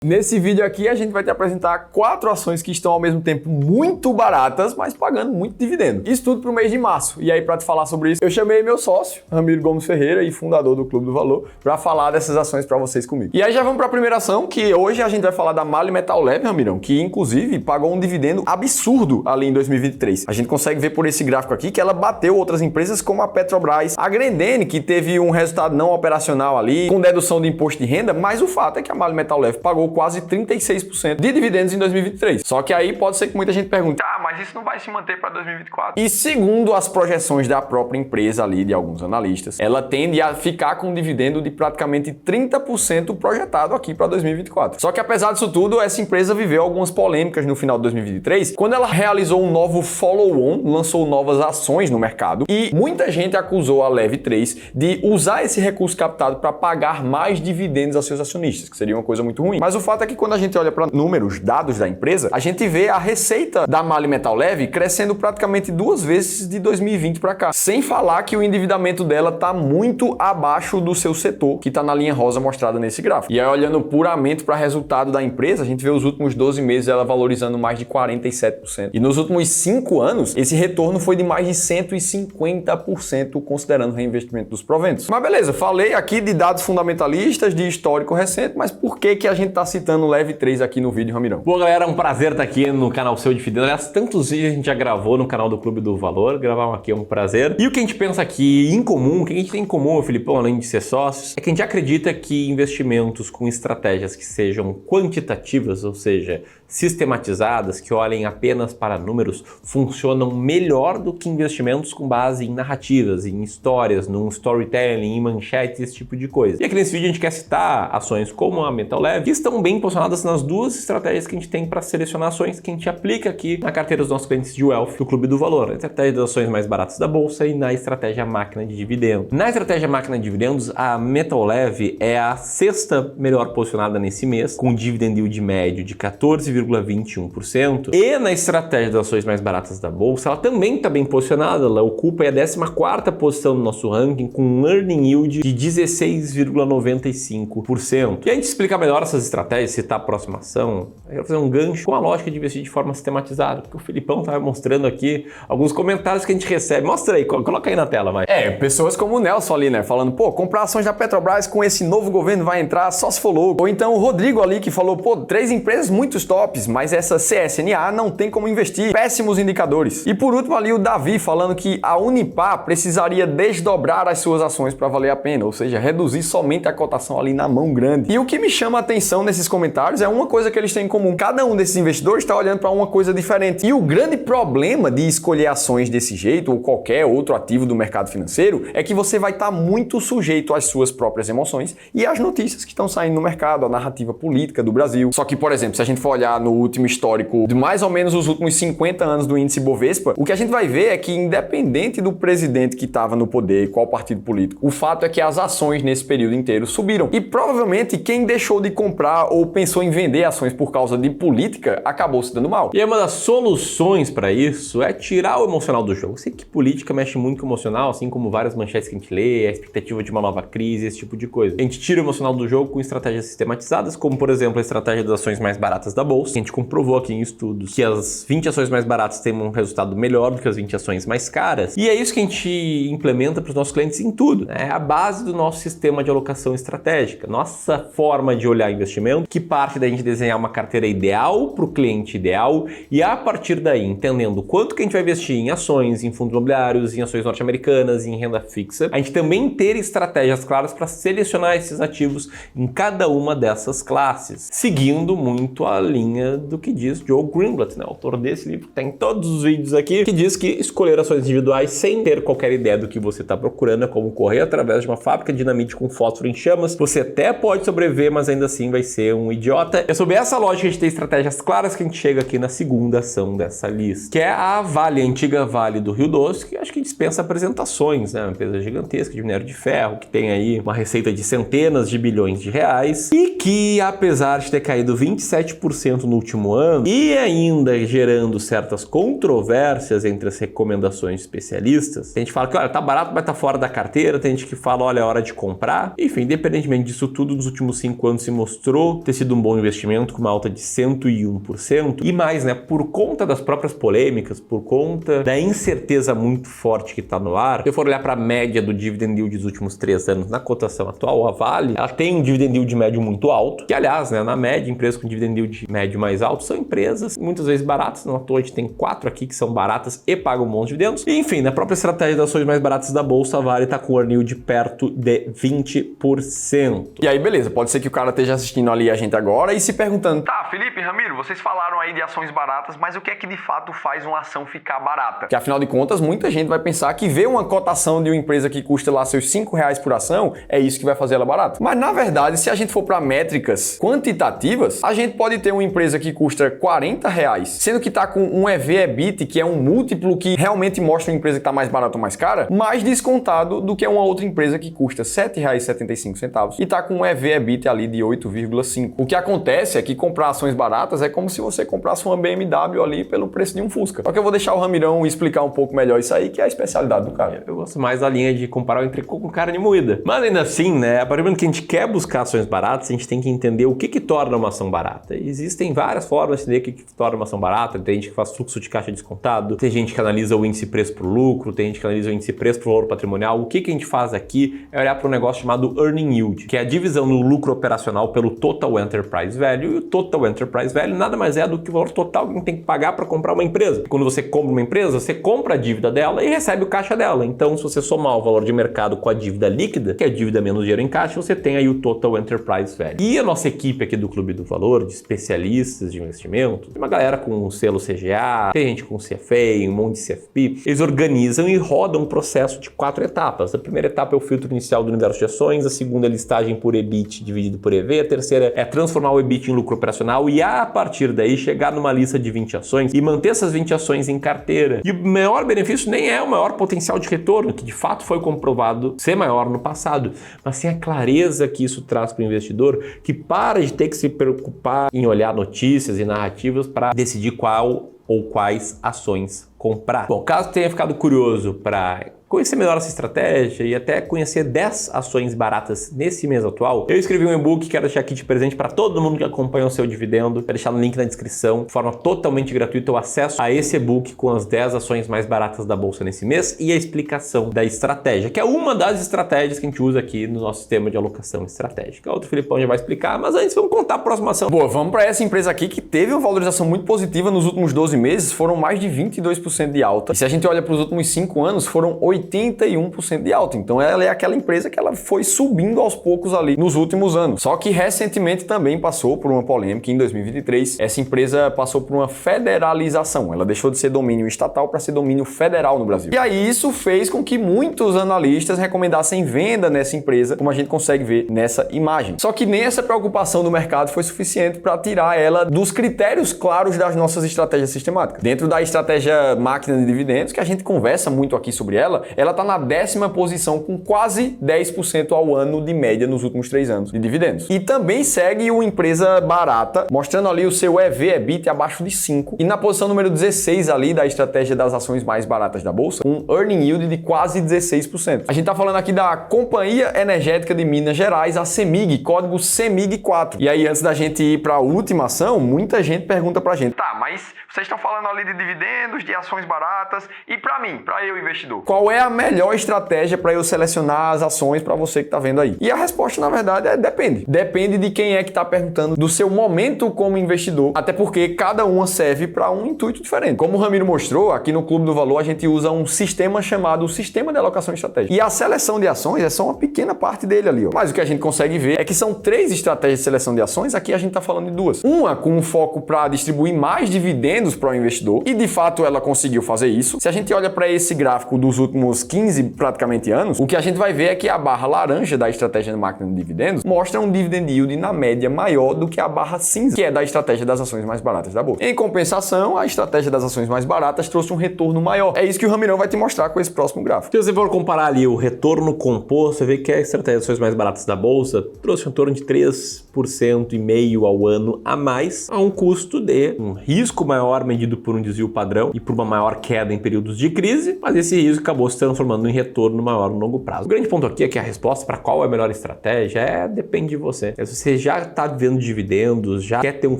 Nesse vídeo aqui a gente vai te apresentar 4 ações que estão ao mesmo tempo muito baratas, mas pagando muito dividendo. Isso tudo pro mês de março. E aí para te falar sobre isso, eu chamei meu sócio, Ramiro Gomes Ferreira e fundador do Clube do Valor, para falar dessas ações para vocês comigo. E aí já vamos para a primeira ação, que hoje a gente vai falar da MAHLE Metal Leve, Ramirão, que inclusive pagou um dividendo absurdo ali em 2023. A gente consegue ver por esse gráfico aqui que ela bateu outras empresas como a Petrobras, a Grendene, que teve um resultado não operacional ali, com dedução de imposto de renda, mas o fato é que a MAHLE Metal Leve pagou quase 36% de dividendos em 2023. Só que aí pode ser que muita gente pergunte, mas isso não vai se manter para 2024? E segundo as projeções da própria empresa ali, de alguns analistas, ela tende a ficar com um dividendo de praticamente 30% projetado aqui para 2024. Só que apesar disso tudo, essa empresa viveu algumas polêmicas no final de 2023, quando ela realizou um novo follow-on, lançou novas ações no mercado, e muita gente acusou a Leve 3 de usar esse recurso captado para pagar mais dividendos aos seus acionistas, que seria uma coisa muito ruim. Mas o fato é que quando a gente olha para números, dados da empresa, a gente vê a receita da MAHLE Metal Leve crescendo praticamente 2 vezes de 2020 para cá. Sem falar que o endividamento dela está muito abaixo do seu setor, que está na linha rosa mostrada nesse gráfico. E aí, olhando puramente para o resultado da empresa, a gente vê os últimos 12 meses ela valorizando mais de 47%. E nos últimos 5 anos, esse retorno foi de mais de 150%, considerando o reinvestimento dos proventos. Mas beleza, falei aqui de dados fundamentalistas, de histórico recente, mas por que a gente está citando o Leve 3 aqui no vídeo, Ramirão? Bom, galera, é um prazer estar aqui no canal Seu Dividendo. Aliás, tantos vídeos a gente já gravou no canal do Clube do Valor. Gravar um aqui é um prazer. E o que a gente pensa aqui em comum, o que a gente tem em comum, Filipão, além de ser sócios, é que a gente acredita que investimentos com estratégias que sejam quantitativas, ou seja, sistematizadas, que olhem apenas para números, funcionam melhor do que investimentos com base em narrativas, em histórias, num storytelling, em manchetes, esse tipo de coisa. E aqui nesse vídeo a gente quer citar ações como a Metal Leve, que estão bem posicionadas nas 2 estratégias que a gente tem para selecionar ações que a gente aplica aqui na carteira dos nossos clientes de Wealth, do Clube do Valor. Na estratégia das ações mais baratas da bolsa e na estratégia máquina de dividendos. Na estratégia máquina de dividendos, a Metal Leve é a 6ª melhor posicionada nesse mês, com um dividend yield médio de 14,21%. E na estratégia das ações mais baratas da bolsa, ela também está bem posicionada, ela ocupa a 14ª posição no nosso ranking, com um earning yield de 16,95%. E a gente explicar melhor essas estratégias, citar a próxima ação, eu quero fazer um gancho com a lógica de investir de forma sistematizada, porque o Filipão estava mostrando aqui alguns comentários que a gente recebe. Mostra aí, coloca aí na tela, vai. Pessoas como o Nelson ali, né, falando, comprar ações da Petrobras com esse novo governo vai entrar só se for louco. Ou então o Rodrigo ali que falou, 3 empresas muito tops, mas essa CSNA não tem como investir, péssimos indicadores. E por último ali o Davi falando que a Unipar precisaria desdobrar as suas ações para valer a pena, ou seja, reduzir somente a cotação ali na mão grande. E o que me chama a atenção nesses comentários é uma coisa que eles têm em comum. Cada um desses investidores está olhando para uma coisa diferente. E o grande problema de escolher ações desse jeito ou qualquer outro ativo do mercado financeiro é que você vai estar muito sujeito às suas próprias emoções e às notícias que estão saindo no mercado, a narrativa política do Brasil. Só que, por exemplo, se a gente for olhar no último histórico de mais ou menos os últimos 50 anos do índice Bovespa, o que a gente vai ver é que, independente do presidente que estava no poder, qual partido político, o fato é que as ações nesse período inteiro subiram. E provavelmente quem deixou de comprar ou pensou em vender ações por causa de política acabou se dando mal. E uma das soluções para isso é tirar o emocional do jogo. Eu sei que política mexe muito com o emocional, assim como várias manchetes que a gente lê, a expectativa de uma nova crise, esse tipo de coisa. A gente tira o emocional do jogo com estratégias sistematizadas, como por exemplo a estratégia das ações mais baratas da bolsa. A gente comprovou aqui em estudos que as 20 ações mais baratas têm um resultado melhor do que as 20 ações mais caras. E é isso que a gente implementa para os nossos clientes em tudo. É a base do nosso sistema de alocação estratégica. Nossa forma de olhar investimento, que parte da gente desenhar uma carteira ideal para o cliente ideal e a partir daí, entendendo quanto que a gente vai investir em ações, em fundos imobiliários, em ações norte-americanas, em renda fixa, a gente também ter estratégias claras para selecionar esses ativos em cada uma dessas classes, seguindo muito a linha do que diz Joe Greenblatt, né, autor desse livro que tem todos os vídeos aqui, que diz que escolher ações individuais sem ter qualquer ideia do que você está procurando é como correr através de uma fábrica de dinamite com fósforo em chamas. Você até pode sobreviver, mas ainda assim vai ser um idiota. É sobre essa lógica de ter estratégias claras que a gente chega aqui na segunda ação dessa lista, que é a Vale, a antiga Vale do Rio Doce, que acho que dispensa apresentações, né? Uma empresa gigantesca de minério de ferro, que tem aí uma receita de centenas de bilhões de reais e que, apesar de ter caído 27% no último ano e ainda gerando certas controvérsias entre as recomendações de especialistas, tem gente que fala que, olha, tá barato, mas tá fora da carteira, tem gente que fala, olha, é hora de comprar. Enfim, independentemente disso tudo, nos últimos 5 anos se mostrou mostrou ter sido um bom investimento, com uma alta de 101%. E mais, né, por conta das próprias polêmicas, por conta da incerteza muito forte que está no ar, se eu for olhar para a média do dividend yield dos últimos 3 anos na cotação atual, a Vale, ela tem um dividend yield médio muito alto, que aliás, né, na média, empresas com dividend yield médio mais alto são empresas muitas vezes baratas, não à toa a gente tem 4 aqui que são baratas e pagam bons dividendos. E enfim, na própria estratégia das ações mais baratas da bolsa, a Vale está com o earning yield perto de 20%. E aí, beleza, pode ser que o cara esteja assistindo ali a gente agora e se perguntando: tá, Felipe, Ramiro, vocês falaram aí de ações baratas, mas o que é que de fato faz uma ação ficar barata? Que afinal de contas, muita gente vai pensar que ver uma cotação de uma empresa que custa lá seus R$5 por ação é isso que vai fazer ela barata. Mas na verdade, se a gente for para métricas quantitativas, a gente pode ter uma empresa que custa R$40, sendo que está com um EV/EBIT, que é um múltiplo que realmente mostra uma empresa que está mais barata ou mais cara, mais descontado do que uma outra empresa que custa R$7,75 e está com um EV/EBIT ali de 8,5. O que acontece é que comprar ações baratas é como se você comprasse uma BMW ali pelo preço de um Fusca. Só que eu vou deixar o Ramirão explicar um pouco melhor isso aí, que é a especialidade do cara. Eu gosto mais da linha de comparar o entrecô com carne moída. Mas ainda assim, né, a partir do momento que a gente quer buscar ações baratas, a gente tem que entender o que torna uma ação barata. E existem várias formas de entender o que torna uma ação barata. Tem gente que faz fluxo de caixa descontado, tem gente que analisa o índice preço por lucro, tem gente que analisa o índice preço por valor patrimonial. O que a gente faz aqui é olhar para um negócio chamado earning yield, que é a divisão do lucro operacional pelo total enterprise value. E o total enterprise value nada mais é do que o valor total que a gente tem que pagar para comprar uma empresa. Quando você compra uma empresa, você compra a dívida dela e recebe o caixa dela. Então, se você somar o valor de mercado com a dívida líquida, que é a dívida menos dinheiro em caixa, você tem aí o total enterprise value. E a nossa equipe aqui do Clube do Valor, de especialistas de investimento, tem uma galera com o selo CGA, tem gente com CFA, um monte de CFP, eles organizam e rodam um processo de 4 etapas. A primeira etapa é o filtro inicial do universo de ações, a segunda é a listagem por EBIT dividido por EV, a terceira é transformar o EBIT em lucro operacional e a partir daí chegar numa lista de 20 ações e manter essas 20 ações em carteira. E o maior benefício nem é o maior potencial de retorno, que de fato foi comprovado ser maior no passado, mas sim a clareza que isso traz para o investidor, que para de ter que se preocupar em olhar notícias e narrativas para decidir qual ou quais ações comprar. Bom, caso tenha ficado curioso para conhecer melhor essa estratégia e até conhecer 10 ações baratas nesse mês atual, eu escrevi um e-book que quero deixar aqui de presente para todo mundo que acompanha o seu dividendo. Vou deixar no link na descrição, de forma totalmente gratuita, o acesso a esse e-book com as 10 ações mais baratas da bolsa nesse mês e a explicação da estratégia, que é uma das estratégias que a gente usa aqui no nosso sistema de alocação estratégica. O outro Filipão já vai explicar, mas antes vamos contar a próxima ação. Boa, vamos para essa empresa aqui que teve uma valorização muito positiva nos últimos 12 meses, foram mais de 22% de alta. E se a gente olha para os últimos 5 anos, foram 81% de alta. Então ela é aquela empresa que ela foi subindo aos poucos ali nos últimos anos. Só que recentemente também passou por uma polêmica em 2023. Essa empresa passou por uma federalização. Ela deixou de ser domínio estatal para ser domínio federal no Brasil. E aí isso fez com que muitos analistas recomendassem venda nessa empresa, como a gente consegue ver nessa imagem. Só que nem essa preocupação do mercado foi suficiente para tirar ela dos critérios claros das nossas estratégias sistemáticas. Dentro da estratégia máquina de dividendos, que a gente conversa muito aqui sobre ela está na 10ª posição com quase 10% ao ano de média nos últimos 3 anos de dividendos. E também segue uma empresa barata, mostrando ali o seu EV/EBIT abaixo de 5. E na posição número 16 ali da estratégia das ações mais baratas da bolsa, um earning yield de quase 16%. A gente está falando aqui da Companhia Energética de Minas Gerais, a CEMIG, código CEMIG4. E aí, antes da gente ir para a última ação, muita gente pergunta pra gente: tá, mas vocês estão falando ali de dividendos, de ações baratas, e para mim, para eu investidor, qual é a melhor estratégia para eu selecionar as ações para você que está vendo aí? E a resposta, na verdade, é depende. Depende de quem é que está perguntando, do seu momento como investidor, até porque cada uma serve para um intuito diferente. Como o Ramiro mostrou, aqui no Clube do Valor a gente usa um sistema chamado Sistema de Alocação Estratégica. E a seleção de ações é só uma pequena parte dele ali, ó. Mas o que a gente consegue ver é que são 3 estratégias de seleção de ações, aqui a gente está falando de 2. Uma com um foco para distribuir mais dividendos para o investidor, e de fato ela conseguiu fazer isso. Se a gente olha para esse gráfico dos últimos 15 praticamente anos, o que a gente vai ver é que a barra laranja da estratégia de máquina de dividendos mostra um dividend yield na média maior do que a barra cinza, que é da estratégia das ações mais baratas da bolsa. Em compensação, a estratégia das ações mais baratas trouxe um retorno maior. É isso que o Ramirão vai te mostrar com esse próximo gráfico. Se você for comparar ali o retorno composto, você vê que a estratégia das ações mais baratas da bolsa trouxe um retorno de 3,5% ao ano a mais, a um custo de um risco maior medido por um desvio padrão e por uma maior queda em períodos de crise, mas esse risco acabou se transformando em retorno maior no longo prazo. O grande ponto aqui é que a resposta para qual é a melhor estratégia depende de você. Se você já está vendo dividendos, já quer ter um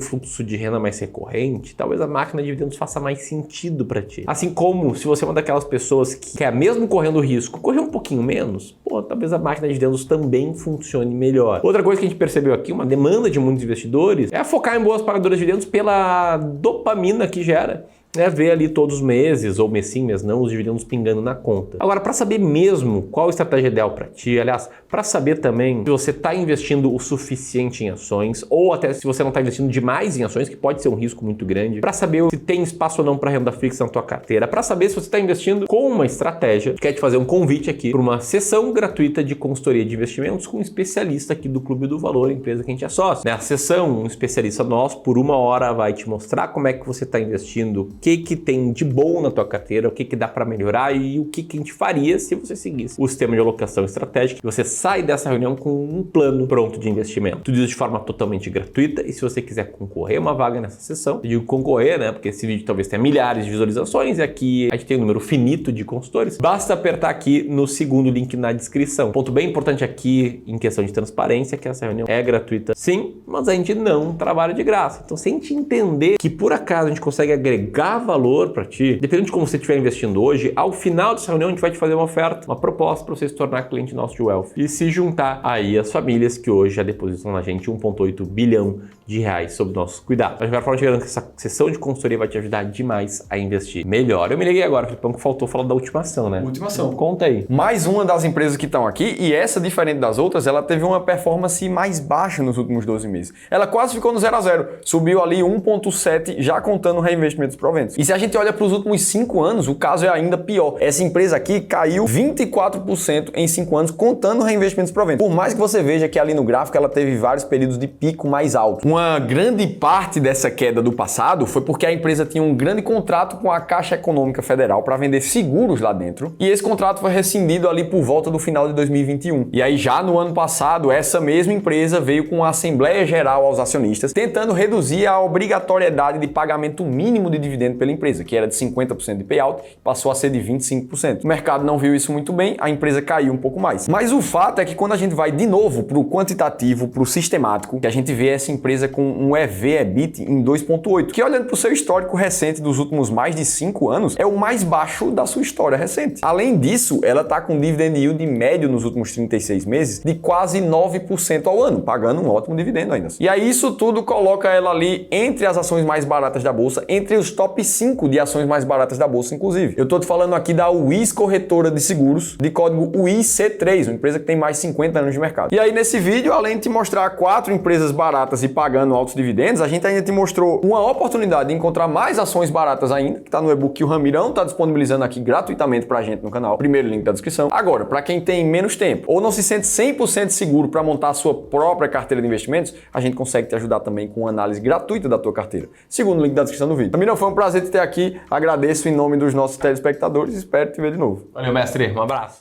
fluxo de renda mais recorrente, talvez a máquina de dividendos faça mais sentido para ti. Assim como se você é uma daquelas pessoas que quer, mesmo correndo risco, correr um pouquinho menos, talvez a máquina de dividendos também funcione melhor. Outra coisa que a gente percebeu aqui, uma demanda de muitos investidores, é focar em boas pagadoras de dividendos pela dopamina que gera. Ver ali todos os meses, ou mês sim, mês não, os dividendos pingando na conta. Agora, para saber mesmo qual a estratégia ideal para ti, aliás, para saber também se você está investindo o suficiente em ações, ou até se você não está investindo demais em ações, que pode ser um risco muito grande, para saber se tem espaço ou não para renda fixa na tua carteira, para saber se você está investindo com uma estratégia, quer te fazer um convite aqui para uma sessão gratuita de consultoria de investimentos com um especialista aqui do Clube do Valor, empresa que a gente é sócio. Na sessão, um especialista nosso, por 1 hora, vai te mostrar como é que você está investindo, o que tem de bom na tua carteira, o que dá para melhorar e o que a gente faria se você seguisse o sistema de alocação estratégica. Você sai dessa reunião com um plano pronto de investimento. Tudo isso de forma totalmente gratuita, e se você quiser concorrer a uma vaga nessa sessão, eu digo concorrer, né? Porque esse vídeo talvez tenha milhares de visualizações e aqui a gente tem um número finito de consultores. Basta apertar aqui no segundo link na descrição. Ponto bem importante aqui em questão de transparência, que essa reunião é gratuita, sim, mas a gente não trabalha de graça. Então, se a gente entender que por acaso a gente consegue agregar valor para ti, dependendo de como você estiver investindo hoje, ao final dessa reunião a gente vai te fazer uma oferta, uma proposta para você se tornar cliente nosso de Wealth e se juntar aí às famílias que hoje já depositam na gente 1,8 bilhão de reais sob nossos cuidados. A melhor forma de garantir que essa sessão de consultoria vai te ajudar demais a investir melhor. Eu me liguei agora, Filipão, que faltou falar da ultimação, né? Ultimação. Conta aí. Mais uma das empresas que estão aqui, e essa, diferente das outras, ela teve uma performance mais baixa nos últimos 12 meses. Ela quase ficou no 0 a 0, subiu ali 1,7 já contando reinvestimentos proventos. E se a gente olha para os últimos 5 anos, o caso é ainda pior. Essa empresa aqui caiu 24% em 5 anos, contando reinvestimentos proventos. Por mais que você veja que ali no gráfico ela teve vários períodos de pico mais alto. Uma grande parte dessa queda do passado foi porque a empresa tinha um grande contrato com a Caixa Econômica Federal para vender seguros lá dentro, e esse contrato foi rescindido ali por volta do final de 2021. E aí já no ano passado, essa mesma empresa veio com a Assembleia Geral aos acionistas, tentando reduzir a obrigatoriedade de pagamento mínimo de dividendo pela empresa, que era de 50% de payout, passou a ser de 25%. O mercado não viu isso muito bem, a empresa caiu um pouco mais. Mas o fato é que quando a gente vai de novo para o quantitativo, para o sistemático, que a gente vê essa empresa com um EV/EBIT em 2,8, que olhando para o seu histórico recente dos últimos mais de 5 anos, é o mais baixo da sua história recente. Além disso, ela está com dividend yield médio nos últimos 36 meses de quase 9% ao ano, pagando um ótimo dividendo ainda. E aí isso tudo coloca ela ali entre as ações mais baratas da bolsa, entre os top 5 de ações mais baratas da bolsa, inclusive. Eu tô te falando aqui da UIS Corretora de Seguros, de código UIC3, uma empresa que tem mais de 50 anos de mercado. E aí nesse vídeo, além de te mostrar 4 empresas baratas e pagando altos dividendos, a gente ainda te mostrou uma oportunidade de encontrar mais ações baratas ainda, que tá no e-book que o Ramirão tá disponibilizando aqui gratuitamente pra gente no canal. Primeiro link da descrição. Agora, para quem tem menos tempo ou não se sente 100% seguro para montar a sua própria carteira de investimentos, a gente consegue te ajudar também com uma análise gratuita da tua carteira. Segundo link da descrição do vídeo. Ramirão, foi um prazer te ter aqui. Agradeço em nome dos nossos telespectadores e espero te ver de novo. Valeu, mestre. Um abraço.